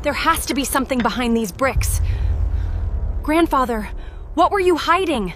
There has to be something behind these bricks. Grandfather, what were you hiding?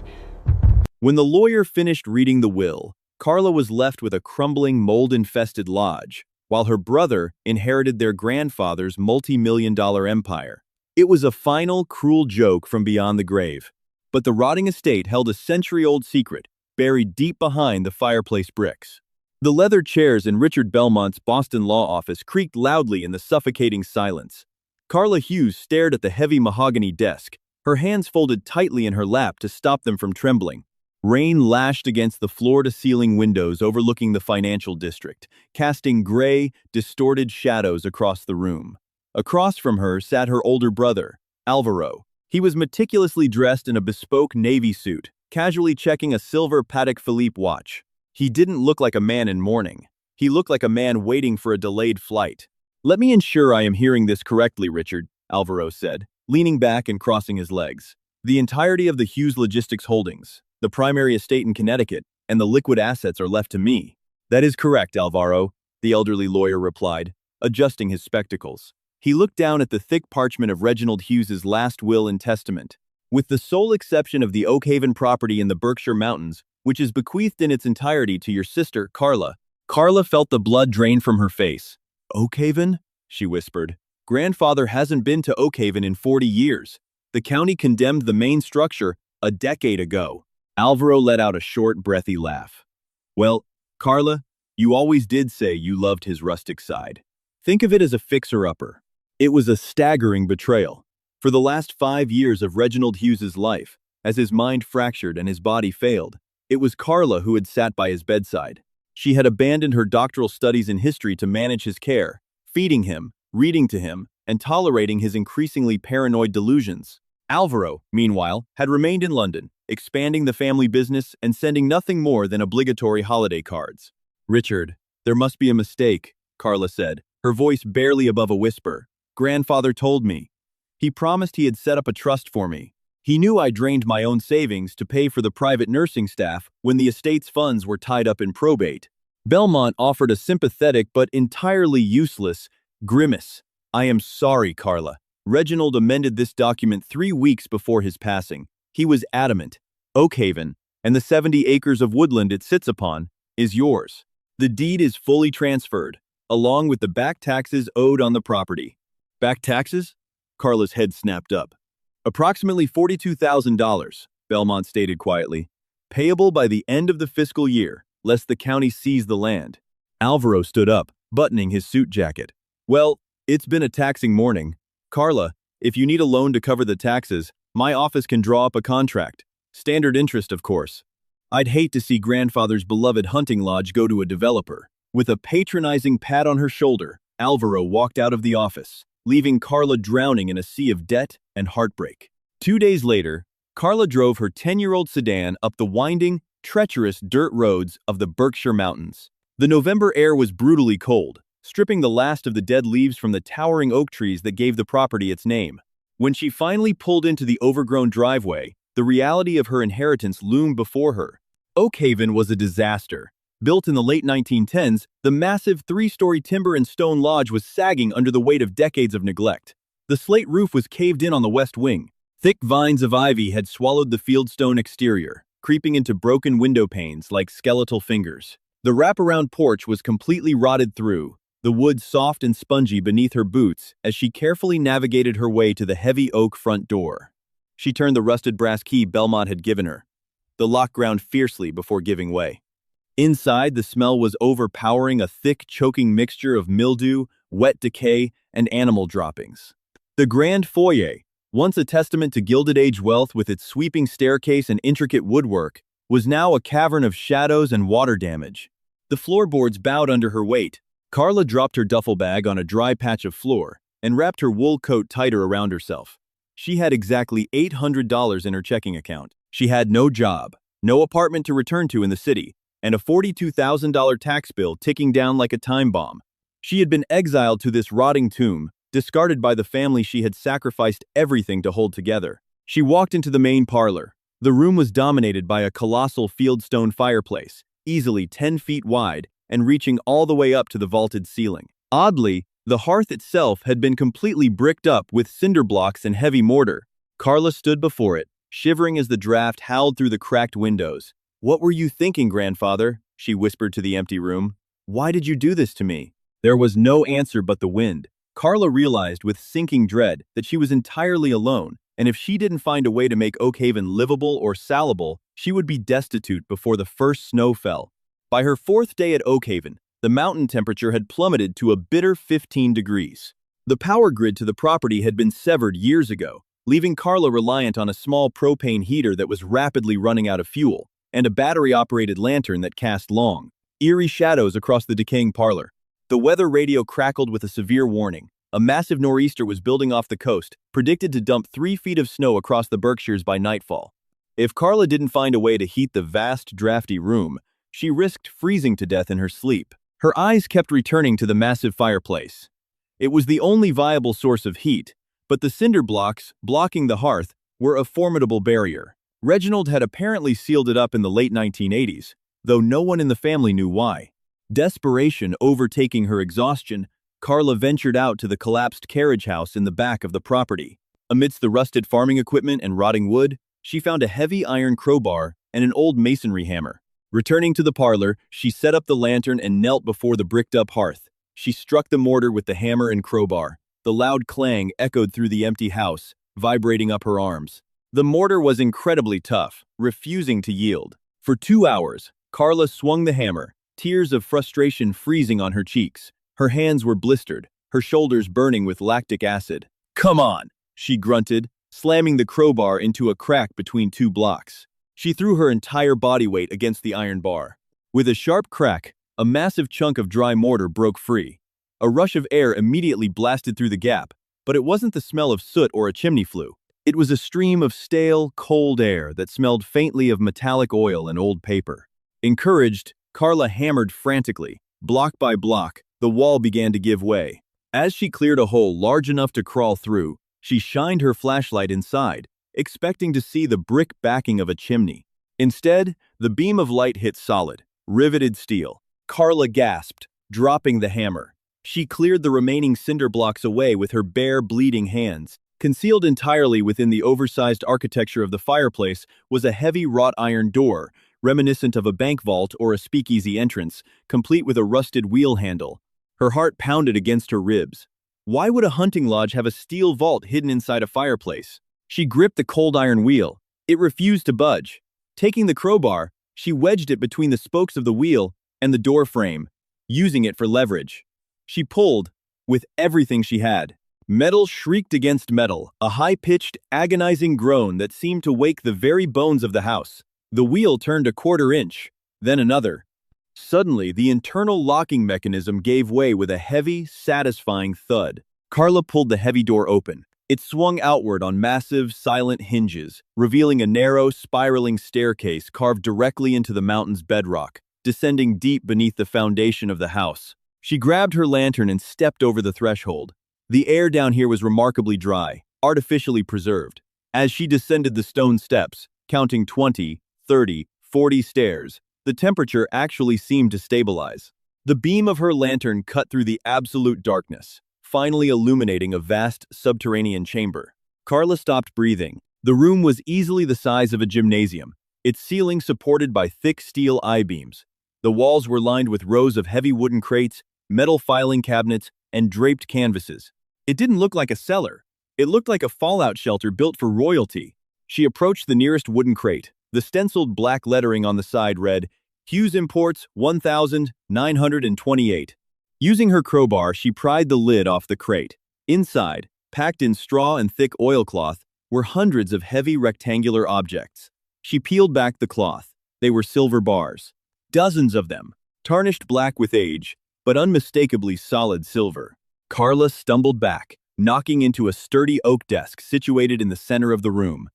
When the lawyer finished reading the will, Carla was left with a crumbling, mold-infested lodge, while her brother inherited their grandfather's multi-million-dollar empire. It was a final, cruel joke from beyond the grave. But the rotting estate held a century-old secret, buried deep behind the fireplace bricks. The leather chairs in Richard Belmont's Boston law office creaked loudly in the suffocating silence. Carla Hughes stared at the heavy mahogany desk, her hands folded tightly in her lap to stop them from trembling. Rain lashed against the floor-to-ceiling windows overlooking the financial district, casting gray, distorted shadows across the room. Across from her sat her older brother, Alvaro. He was meticulously dressed in a bespoke navy suit, casually checking a silver Patek Philippe watch. He didn't look like a man in mourning. He looked like a man waiting for a delayed flight. "Let me ensure I am hearing this correctly, Richard," Alvaro said, leaning back and crossing his legs. "The entirety of the Hughes Logistics Holdings, the primary estate in Connecticut, and the liquid assets are left to me." "That is correct, Alvaro," the elderly lawyer replied, adjusting his spectacles. He looked down at the thick parchment of Reginald Hughes's last will and testament. "With the sole exception of the Oakhaven property in the Berkshire Mountains, which is bequeathed in its entirety to your sister, Carla." Carla felt the blood drain from her face. "Oakhaven?" she whispered. "Grandfather hasn't been to Oakhaven in 40 years. The county condemned the main structure a decade ago." Alvaro let out a short, breathy laugh. "Well, Carla, you always did say you loved his rustic side. Think of it as a fixer-upper. It was a staggering betrayal. For the last 5 years of Reginald Hughes's life, as his mind fractured and his body failed, it was Carla who had sat by his bedside. She had abandoned her doctoral studies in history to manage his care, feeding him, reading to him, and tolerating his increasingly paranoid delusions. Alvaro, meanwhile, had remained in London, expanding the family business and sending nothing more than obligatory holiday cards. "Richard, there must be a mistake," Carla said, her voice barely above a whisper. "Grandfather told me. He promised he had set up a trust for me. He knew I drained my own savings to pay for the private nursing staff when the estate's funds were tied up in probate." Belmont offered a sympathetic but entirely useless grimace. "I am sorry, Carla. Reginald amended this document 3 weeks before his passing. He was adamant. Oakhaven, and the 70 acres of woodland it sits upon, is yours. The deed is fully transferred, along with the back taxes owed on the property." "Back taxes?" Carla's head snapped up. "Approximately $42,000, Belmont stated quietly. "Payable by the end of the fiscal year, lest the county seize the land." Alvaro stood up, buttoning his suit jacket. "Well, it's been a taxing morning. Carla, if you need a loan to cover the taxes, my office can draw up a contract. Standard interest, of course. I'd hate to see Grandfather's beloved hunting lodge go to a developer." With a patronizing pat on her shoulder, Alvaro walked out of the office, leaving Carla drowning in a sea of debt and heartbreak. 2 days later, Carla drove her 10-year-old sedan up the winding, treacherous dirt roads of the Berkshire Mountains. The November air was brutally cold, stripping the last of the dead leaves from the towering oak trees that gave the property its name. When she finally pulled into the overgrown driveway, the reality of her inheritance loomed before her. Oakhaven was a disaster. Built in the late 1910s, the massive 3-story timber and stone lodge was sagging under the weight of decades of neglect. The slate roof was caved in on the west wing. Thick vines of ivy had swallowed the fieldstone exterior, creeping into broken window panes like skeletal fingers. The wraparound porch was completely rotted through, the wood soft and spongy beneath her boots as she carefully navigated her way to the heavy oak front door. She turned the rusted brass key Belmont had given her. The lock ground fiercely before giving way. Inside, the smell was overpowering, a thick, choking mixture of mildew, wet decay, and animal droppings. The grand foyer, once a testament to Gilded Age wealth with its sweeping staircase and intricate woodwork, was now a cavern of shadows and water damage. The floorboards bowed under her weight. Carla dropped her duffel bag on a dry patch of floor and wrapped her wool coat tighter around herself. She had exactly $800 in her checking account. She had no job, no apartment to return to in the city, and a $42,000 tax bill ticking down like a time bomb. She had been exiled to this rotting tomb, discarded by the family she had sacrificed everything to hold together. She walked into the main parlor. The room was dominated by a colossal fieldstone fireplace, easily 10 feet wide and reaching all the way up to the vaulted ceiling. Oddly, The hearth itself had been completely bricked up with cinder blocks and heavy mortar. Carla stood before it, shivering as the draft howled through the cracked windows. "What were you thinking, grandfather?" she whispered to the empty room. "Why did you do this to me?" There was no answer but the wind. Carla realized with sinking dread that she was entirely alone, and if she didn't find a way to make Oakhaven livable or salable, she would be destitute before the first snow fell. By her fourth day at Oakhaven, the mountain temperature had plummeted to a bitter 15 degrees. The power grid to the property had been severed years ago, leaving Carla reliant on a small propane heater that was rapidly running out of fuel, and a battery-operated lantern that cast long, eerie shadows across the decaying parlor. The weather radio crackled with a severe warning. A massive nor'easter was building off the coast, predicted to dump 3 feet of snow across the Berkshires by nightfall. If Carla didn't find a way to heat the vast, drafty room, she risked freezing to death in her sleep. Her eyes kept returning to the massive fireplace. It was the only viable source of heat, but the cinder blocks, blocking the hearth, were a formidable barrier. Reginald had apparently sealed it up in the late 1980s, though no one in the family knew why. Desperation overtaking her exhaustion, Carla ventured out to the collapsed carriage house in the back of the property. Amidst the rusted farming equipment and rotting wood, she found a heavy iron crowbar and an old masonry hammer. Returning to the parlor, she set up the lantern and knelt before the bricked-up hearth. She struck the mortar with the hammer and crowbar. The loud clang echoed through the empty house, vibrating up her arms. The mortar was incredibly tough, refusing to yield. For 2 hours, Carla swung the hammer, tears of frustration freezing on her cheeks. Her hands were blistered, her shoulders burning with lactic acid. "Come on," she grunted, slamming the crowbar into a crack between 2 blocks. She threw her entire body weight against the iron bar. With a sharp crack, a massive chunk of dry mortar broke free. A rush of air immediately blasted through the gap, but it wasn't the smell of soot or a chimney flue. It was a stream of stale, cold air that smelled faintly of metallic oil and old paper. Encouraged, Carla hammered frantically. Block by block, the wall began to give way. As she cleared a hole large enough to crawl through, she shined her flashlight inside, expecting to see the brick backing of a chimney. Instead, the beam of light hit solid, riveted steel. Carla gasped, dropping the hammer. She cleared the remaining cinder blocks away with her bare, bleeding hands. Concealed entirely within the oversized architecture of the fireplace was a heavy wrought iron door, reminiscent of a bank vault or a speakeasy entrance, complete with a rusted wheel handle. Her heart pounded against her ribs. Why would a hunting lodge have a steel vault hidden inside a fireplace? She gripped the cold iron wheel. It refused to budge. Taking the crowbar, she wedged it between the spokes of the wheel and the door frame, using it for leverage. She pulled, with everything she had. Metal shrieked against metal, a high-pitched, agonizing groan that seemed to wake the very bones of the house. The wheel turned a quarter inch, then another. Suddenly, the internal locking mechanism gave way with a heavy, satisfying thud. Carla pulled the heavy door open. It swung outward on massive, silent hinges, revealing a narrow, spiraling staircase carved directly into the mountain's bedrock, descending deep beneath the foundation of the house. She grabbed her lantern and stepped over the threshold. The air down here was remarkably dry, artificially preserved. As she descended the stone steps, counting 20, 30, 40 stairs, the temperature actually seemed to stabilize. The beam of her lantern cut through the absolute darkness, finally illuminating a vast subterranean chamber. Carla stopped breathing. The room was easily the size of a gymnasium, its ceiling supported by thick steel I-beams. The walls were lined with rows of heavy wooden crates, metal filing cabinets, and draped canvases. It didn't look like a cellar. It looked like a fallout shelter built for royalty. She approached the nearest wooden crate. The stenciled black lettering on the side read, "Hughes Imports 1928. Using her crowbar, she pried the lid off the crate. Inside, packed in straw and thick oilcloth, were hundreds of heavy rectangular objects. She peeled back the cloth. They were silver bars. Dozens of them, tarnished black with age, but unmistakably solid silver. Carla stumbled back, knocking into a sturdy oak desk situated in the center of the room.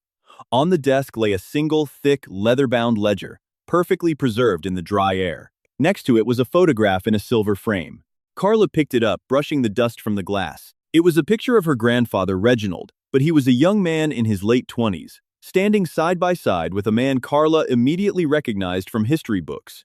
On the desk lay a single, thick, leather-bound ledger, perfectly preserved in the dry air. Next to it was a photograph in a silver frame. Carla picked it up, brushing the dust from the glass. It was a picture of her grandfather, Reginald, but he was a young man in his late 20s, standing side by side with a man Carla immediately recognized from history books.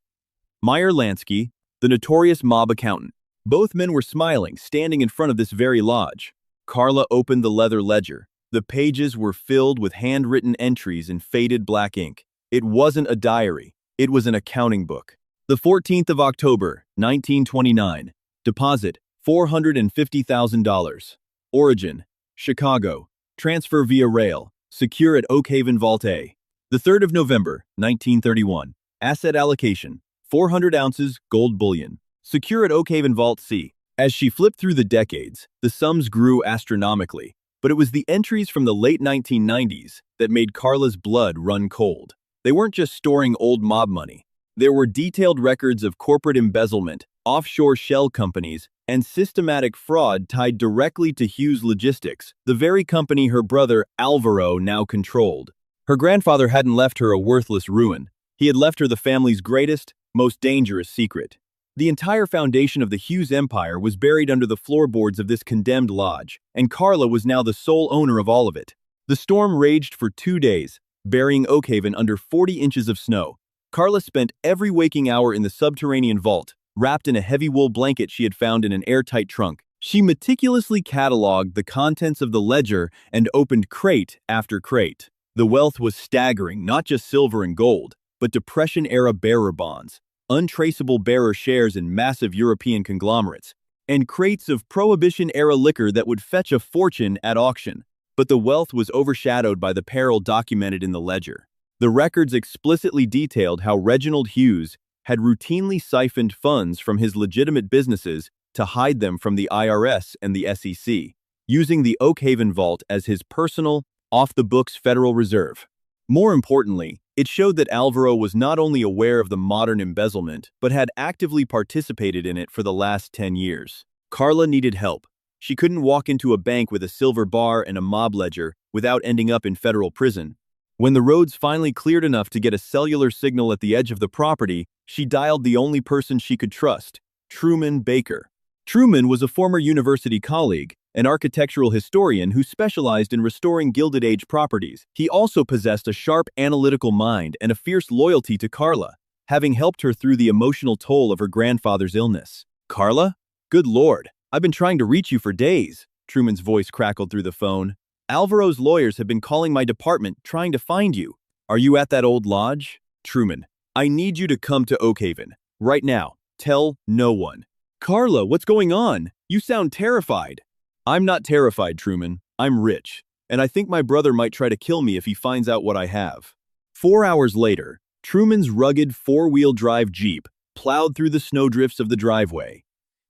Meyer Lansky, the notorious mob accountant. Both men were smiling, standing in front of this very lodge. Carla opened the leather ledger. The pages were filled with handwritten entries in faded black ink. It wasn't a diary. It was an accounting book. The 14th of October, 1929. Deposit, $450,000. Origin, Chicago. Transfer via rail. Secure at Oakhaven Vault A. The 3rd of November, 1931. Asset allocation, 400 ounces gold bullion. Secure at Oakhaven Vault C. As she flipped through the decades, the sums grew astronomically, but it was the entries from the late 1990s that made Carla's blood run cold. They weren't just storing old mob money. There were detailed records of corporate embezzlement, offshore shell companies, and systematic fraud tied directly to Hughes Logistics, the very company her brother Alvaro now controlled. Her grandfather hadn't left her a worthless ruin. He had left her the family's greatest, most dangerous secret. The entire foundation of the Hughes empire was buried under the floorboards of this condemned lodge, and Carla was now the sole owner of all of it. The storm raged for 2 days, burying Oakhaven under 40 inches of snow. Carla spent every waking hour in the subterranean vault, wrapped in a heavy wool blanket she had found in an airtight trunk. She meticulously cataloged the contents of the ledger and opened crate after crate. The wealth was staggering, not just silver and gold, but Depression-era bearer bonds, untraceable bearer shares in massive European conglomerates, and crates of Prohibition-era liquor that would fetch a fortune at auction. But the wealth was overshadowed by the peril documented in the ledger. The records explicitly detailed how Reginald Hughes had routinely siphoned funds from his legitimate businesses to hide them from the IRS and the SEC, using the Oakhaven Vault as his personal, off-the-books Federal Reserve. More importantly, it showed that Alvaro was not only aware of the modern embezzlement, but had actively participated in it for the last 10 years. Carla needed help. She couldn't walk into a bank with a silver bar and a mob ledger without ending up in federal prison. When the roads finally cleared enough to get a cellular signal at the edge of the property, she dialed the only person she could trust, Truman Baker. Truman was a former university colleague, an architectural historian who specialized in restoring Gilded Age properties. He also possessed a sharp analytical mind and a fierce loyalty to Carla, having helped her through the emotional toll of her grandfather's illness. "Carla? Good Lord, I've been trying to reach you for days," Truman's voice crackled through the phone. "Alvaro's lawyers have been calling my department trying to find you. Are you at that old lodge?" "Truman, I need you to come to Oakhaven. Right now. Tell no one." "Carla, what's going on? You sound terrified." "I'm not terrified, Truman. I'm rich, and I think my brother might try to kill me if he finds out what I have." 4 hours later, Truman's rugged four-wheel drive Jeep plowed through the snowdrifts of the driveway.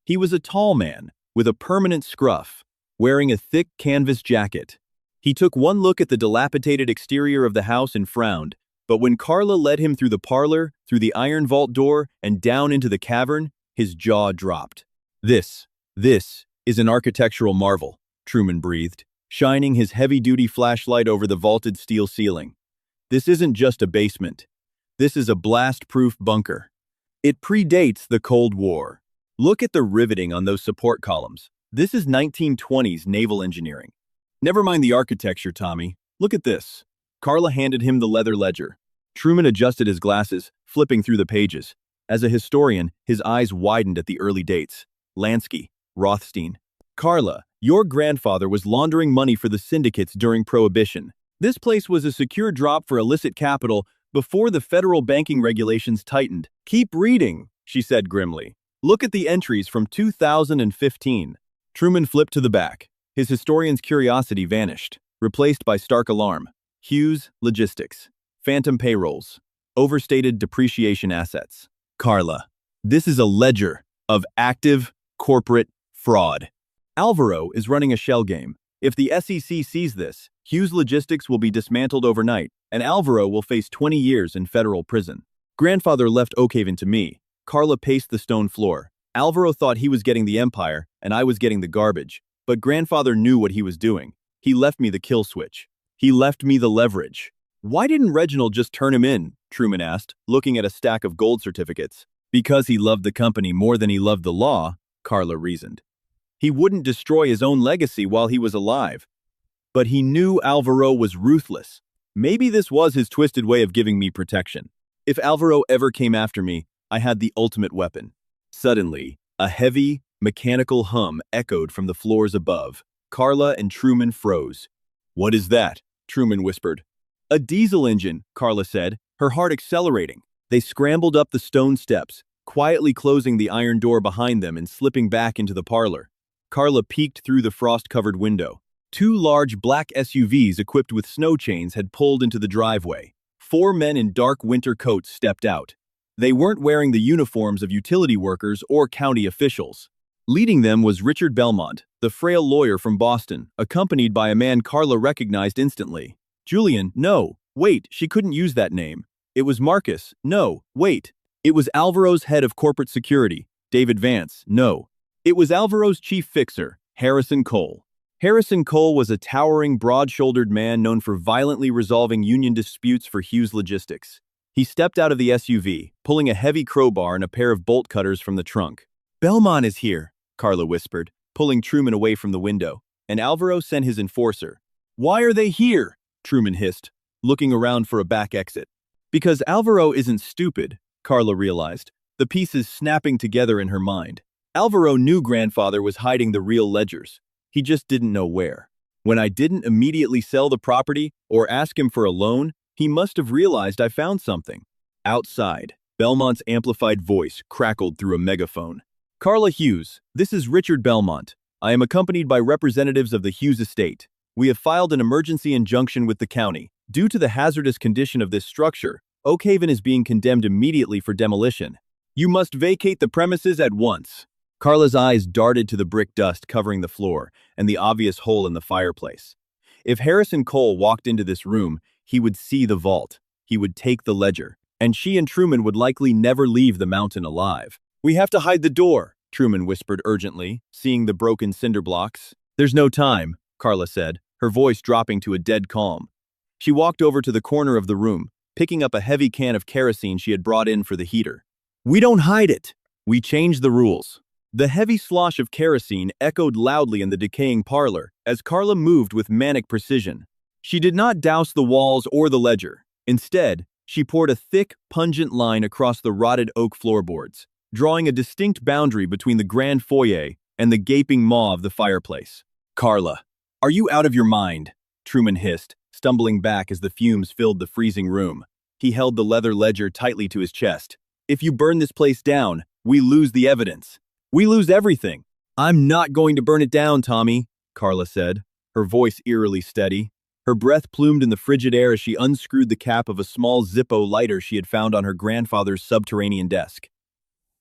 He was a tall man, with a permanent scruff, wearing a thick canvas jacket. He took one look at the dilapidated exterior of the house and frowned, but when Carla led him through the parlor, through the iron vault door, and down into the cavern, his jaw dropped. This is an architectural marvel," Truman breathed, shining his heavy-duty flashlight over the vaulted steel ceiling. "This isn't just a basement. This is a blast-proof bunker. It predates the Cold War. Look at the riveting on those support columns. This is 1920s naval engineering. Never mind the architecture, Tommy. Look at this." Carla handed him the leather ledger. Truman adjusted his glasses, flipping through the pages. As a historian, his eyes widened at the early dates. Lansky, Rothstein. "Carla, your grandfather was laundering money for the syndicates during Prohibition. This place was a secure drop for illicit capital before the federal banking regulations tightened." "Keep reading," she said grimly. "Look at the entries from 2015. Truman flipped to the back. His historian's curiosity vanished, replaced by stark alarm. Hughes Logistics. Phantom payrolls. Overstated depreciation assets. "Carla, this is a ledger of active corporate fraud. Alvaro is running a shell game. If the SEC sees this, Hughes Logistics will be dismantled overnight, and Alvaro will face 20 years in federal prison. Grandfather left Oakhaven to me." Carla paced the stone floor. "Alvaro thought he was getting the empire, and I was getting the garbage. But grandfather knew what he was doing. He left me the kill switch. He left me the leverage." "Why didn't Reginald just turn him in?" Truman asked, looking at a stack of gold certificates. "Because he loved the company more than he loved the law," Carla reasoned. "He wouldn't destroy his own legacy while he was alive." But he knew Alvaro was ruthless. Maybe this was his twisted way of giving me protection. If Alvaro ever came after me, I had the ultimate weapon. Suddenly, a heavy, Mechanical hum echoed from the floors above. Carla and Truman froze. "What is that?" Truman whispered. "A diesel engine," Carla said, her heart accelerating. They scrambled up the stone steps, quietly closing the iron door behind them and slipping back into the parlor. Carla peeked through the frost-covered window. Two large black SUVs equipped with snow chains had pulled into the driveway. 4 men in dark winter coats stepped out. They weren't wearing the uniforms of utility workers or county officials. Leading them was Richard Belmont, the frail lawyer from Boston, accompanied by a man Carla recognized instantly. Julian, no, wait, she couldn't use that name. It was Marcus, no, wait. It was Alvaro's head of corporate security, David Vance, no. It was Alvaro's chief fixer, Harrison Cole. Harrison Cole was a towering, broad-shouldered man known for violently resolving union disputes for Hughes Logistics. He stepped out of the SUV, pulling a heavy crowbar and a pair of bolt cutters from the trunk. "Belmont is here," Carla whispered, pulling Truman away from the window, and Alvaro sent his enforcer. "Why are they here?" Truman hissed, looking around for a back exit. "Because Alvaro isn't stupid," Carla realized, the pieces snapping together in her mind. Alvaro knew Grandfather was hiding the real ledgers. He just didn't know where. When I didn't immediately sell the property or ask him for a loan, he must have realized I found something. Outside, Belmont's amplified voice crackled through a megaphone. "Carla Hughes, this is Richard Belmont. I am accompanied by representatives of the Hughes estate. We have filed an emergency injunction with the county. Due to the hazardous condition of this structure, Oak Haven is being condemned immediately for demolition. You must vacate the premises at once." Carla's eyes darted to the brick dust covering the floor and the obvious hole in the fireplace. If Harrison Cole walked into this room, he would see the vault. He would take the ledger, and she and Truman would likely never leave the mountain alive. "We have to hide the door," Truman whispered urgently, seeing the broken cinder blocks. "There's no time," Carla said, her voice dropping to a dead calm. She walked over to the corner of the room, picking up a heavy can of kerosene she had brought in for the heater. "We don't hide it. We change the rules." The heavy slosh of kerosene echoed loudly in the decaying parlor as Carla moved with manic precision. She did not douse the walls or the ledger. Instead, she poured a thick, pungent line across the rotted oak floorboards, drawing a distinct boundary between the grand foyer and the gaping maw of the fireplace. "Carla, are you out of your mind?" Truman hissed, stumbling back as the fumes filled the freezing room. He held the leather ledger tightly to his chest. "If you burn this place down, we lose the evidence. We lose everything." "I'm not going to burn it down, Tommy," Carla said, her voice eerily steady. Her breath plumed in the frigid air as she unscrewed the cap of a small Zippo lighter she had found on her grandfather's subterranean desk.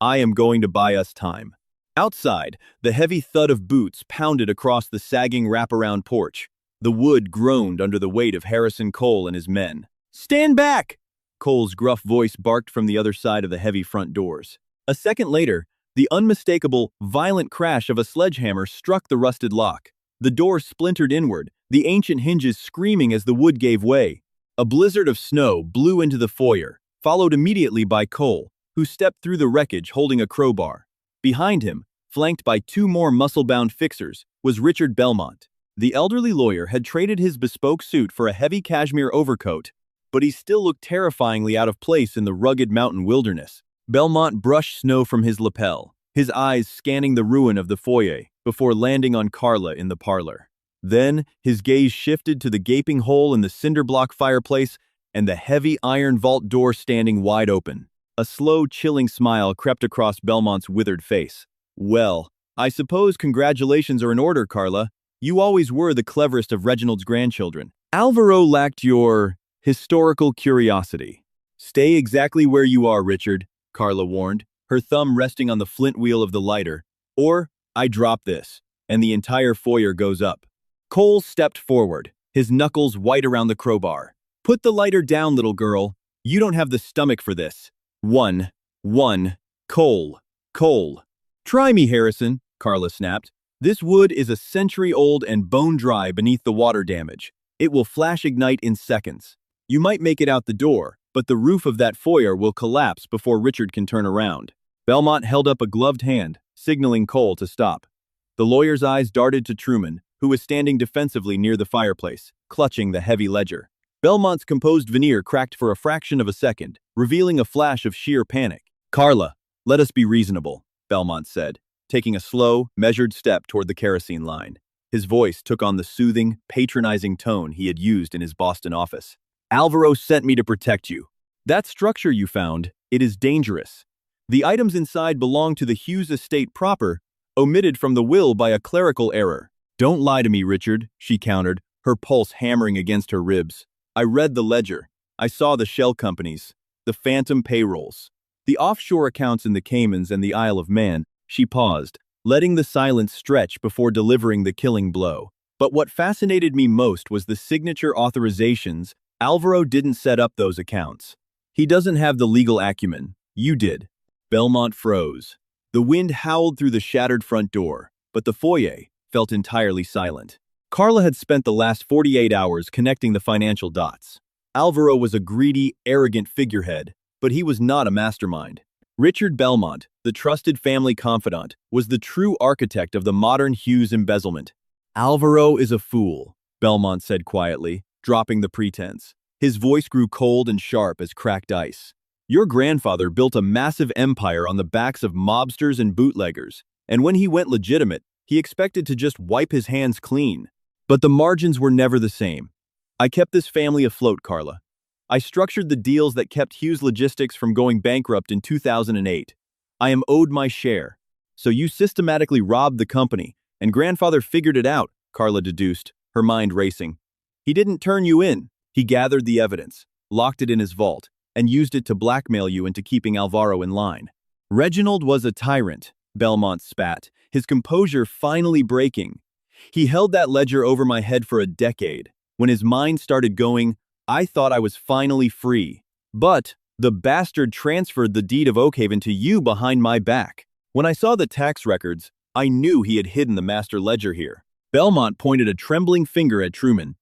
"I am going to buy us time." Outside, the heavy thud of boots pounded across the sagging wraparound porch. The wood groaned under the weight of Harrison Cole and his men. "Stand back!" Cole's gruff voice barked from the other side of the heavy front doors. A second later, the unmistakable, violent crash of a sledgehammer struck the rusted lock. The door splintered inward, the ancient hinges screaming as the wood gave way. A blizzard of snow blew into the foyer, followed immediately by Cole, who stepped through the wreckage holding a crowbar. Behind him, flanked by 2 more muscle-bound fixers, was Richard Belmont. The elderly lawyer had traded his bespoke suit for a heavy cashmere overcoat, but he still looked terrifyingly out of place in the rugged mountain wilderness. Belmont brushed snow from his lapel, his eyes scanning the ruin of the foyer before landing on Carla in the parlor. Then, his gaze shifted to the gaping hole in the cinder-block fireplace and the heavy iron vault door standing wide open. A slow, chilling smile crept across Belmont's withered face. "Well, I suppose congratulations are in order, Carla. You always were the cleverest of Reginald's grandchildren. Alvaro lacked your historical curiosity." "Stay exactly where you are, Richard," Carla warned, her thumb resting on the flint wheel of the lighter. "Or, I drop this, and the entire foyer goes up." Cole stepped forward, his knuckles white around the crowbar. "Put the lighter down, little girl. You don't have the stomach for this." One, Cole. "Try me, Harrison," Carla snapped. "This wood is a century old and bone dry beneath the water damage. It will flash ignite in seconds. You might make it out the door, but the roof of that foyer will collapse before Richard can turn around." Belmont held up a gloved hand, signaling Cole to stop. The lawyer's eyes darted to Truman, who was standing defensively near the fireplace, clutching the heavy ledger. Belmont's composed veneer cracked for a fraction of a second, revealing a flash of sheer panic. "Carla, let us be reasonable," Belmont said, taking a slow, measured step toward the kerosene line. His voice took on the soothing, patronizing tone he had used in his Boston office. Alvaro sent me to protect you. That structure you found, it is dangerous. The items inside belong to the Hughes estate proper, omitted from the will by a clerical error. Don't lie to me, Richard, she countered, her pulse hammering against her ribs. I read the ledger. I saw the shell companies, the phantom payrolls, the offshore accounts in the Caymans and the Isle of Man. She paused, letting the silence stretch before delivering the killing blow. But what fascinated me most was the signature authorizations. Alvaro didn't set up those accounts. He doesn't have the legal acumen. You did. Belmont froze. The wind howled through the shattered front door, but the foyer felt entirely silent. Carla had spent the last 48 hours connecting the financial dots. Alvaro was a greedy, arrogant figurehead, but he was not a mastermind. Richard Belmont, the trusted family confidant, was the true architect of the modern Hughes embezzlement. Alvaro is a fool, Belmont said quietly, dropping the pretense. His voice grew cold and sharp as cracked ice. Your grandfather built a massive empire on the backs of mobsters and bootleggers, and when he went legitimate, he expected to just wipe his hands clean. But the margins were never the same. I kept this family afloat, Carla. I structured the deals that kept Hughes Logistics from going bankrupt in 2008. I am owed my share. So you systematically robbed the company, and grandfather figured it out, Carla deduced, her mind racing. He didn't turn you in. He gathered the evidence, locked it in his vault, and used it to blackmail you into keeping Alvaro in line. Reginald was a tyrant, Belmont spat, his composure finally breaking. He held that ledger over my head for a decade. When his mind started going, I thought I was finally free. But the bastard transferred the deed of Oakhaven to you behind my back. When I saw the tax records, I knew he had hidden the master ledger here. Belmont pointed a trembling finger at Truman.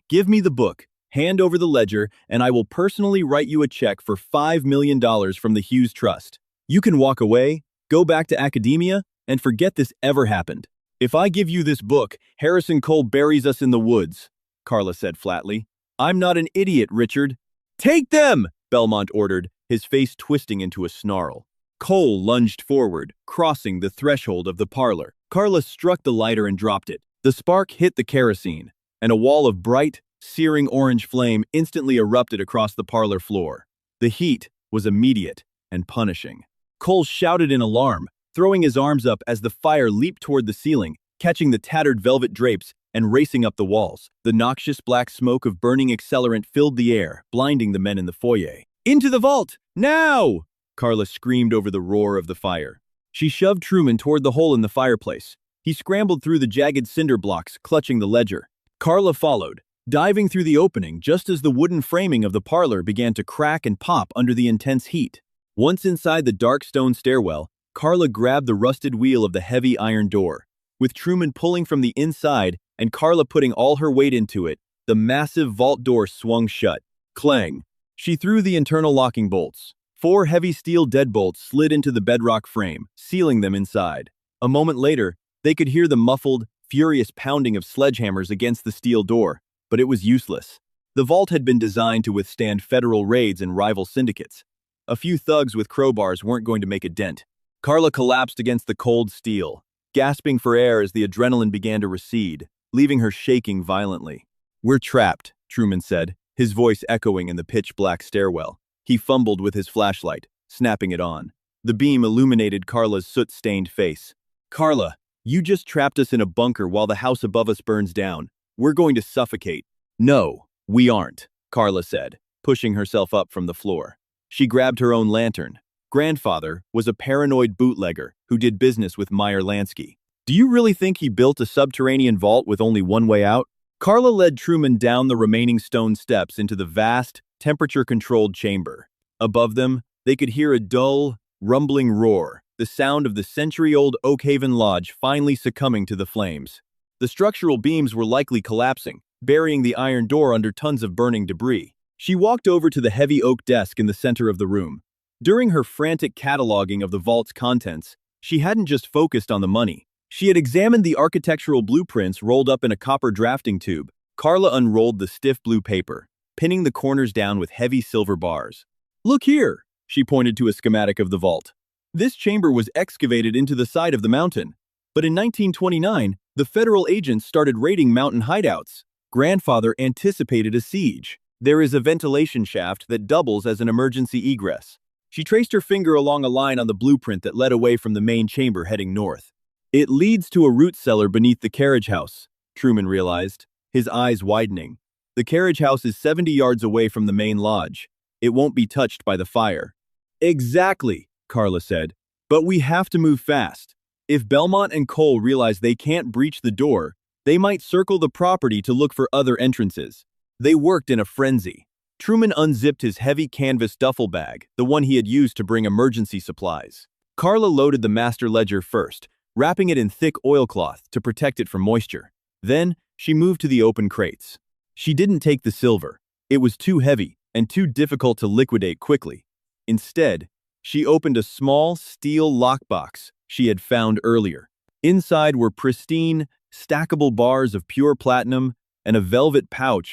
Give me the book, hand over the ledger, and I will personally write you a check for $5 million from the Hughes Trust. You can walk away, go back to academia, and forget this ever happened. If I give you this book, Harrison Cole buries us in the woods, Carla said flatly. I'm not an idiot, Richard. Take them, Belmont ordered, his face twisting into a snarl. Cole lunged forward, crossing the threshold of the parlor. Carla struck the lighter and dropped it. The spark hit the kerosene, and a wall of bright, searing orange flame instantly erupted across the parlor floor. The heat was immediate and punishing. Cole shouted in alarm, throwing his arms up as the fire leaped toward the ceiling, catching the tattered velvet drapes and racing up the walls. The noxious black smoke of burning accelerant filled the air, blinding the men in the foyer. Into the vault! Now! Carla screamed over the roar of the fire. She shoved Truman toward the hole in the fireplace. He scrambled through the jagged cinder blocks, clutching the ledger. Carla followed, diving through the opening just as the wooden framing of the parlor began to crack and pop under the intense heat. Once inside the dark stone stairwell, Carla grabbed the rusted wheel of the heavy iron door. With Truman pulling from the inside and Carla putting all her weight into it, the massive vault door swung shut. Clang! She threw the internal locking bolts. 4 heavy steel deadbolts slid into the bedrock frame, sealing them inside. A moment later, they could hear the muffled, furious pounding of sledgehammers against the steel door, but it was useless. The vault had been designed to withstand federal raids and rival syndicates. A few thugs with crowbars weren't going to make a dent. Carla collapsed against the cold steel, gasping for air as the adrenaline began to recede, leaving her shaking violently. We're trapped, Truman said, his voice echoing in the pitch-black stairwell. He fumbled with his flashlight, snapping it on. The beam illuminated Carla's soot-stained face. Carla, you just trapped us in a bunker while the house above us burns down. We're going to suffocate. No, we aren't, Carla said, pushing herself up from the floor. She grabbed her own lantern. Grandfather was a paranoid bootlegger who did business with Meyer Lansky. Do you really think he built a subterranean vault with only one way out? Carla led Truman down the remaining stone steps into the vast, temperature-controlled chamber. Above them, they could hear a dull, rumbling roar, the sound of the century-old Oakhaven Lodge finally succumbing to the flames. The structural beams were likely collapsing, burying the iron door under tons of burning debris. She walked over to the heavy oak desk in the center of the room. During her frantic cataloging of the vault's contents, she hadn't just focused on the money. She had examined the architectural blueprints rolled up in a copper drafting tube. Carla unrolled the stiff blue paper, pinning the corners down with heavy silver bars. Look here, she pointed to a schematic of the vault. This chamber was excavated into the side of the mountain. But in 1929, the federal agents started raiding mountain hideouts. Grandfather anticipated a siege. There is a ventilation shaft that doubles as an emergency egress. She traced her finger along a line on the blueprint that led away from the main chamber heading north. It leads to a root cellar beneath the carriage house, Truman realized, his eyes widening. The carriage house is 70 yards away from the main lodge. It won't be touched by the fire. Exactly, Carla said. But we have to move fast. If Belmont and Cole realize they can't breach the door, they might circle the property to look for other entrances. They worked in a frenzy. Truman unzipped his heavy canvas duffel bag, the one he had used to bring emergency supplies. Carla loaded the master ledger first, wrapping it in thick oilcloth to protect it from moisture. Then, she moved to the open crates. She didn't take the silver. It was too heavy and too difficult to liquidate quickly. Instead, she opened a small steel lockbox she had found earlier. Inside were pristine, stackable bars of pure platinum and a velvet pouch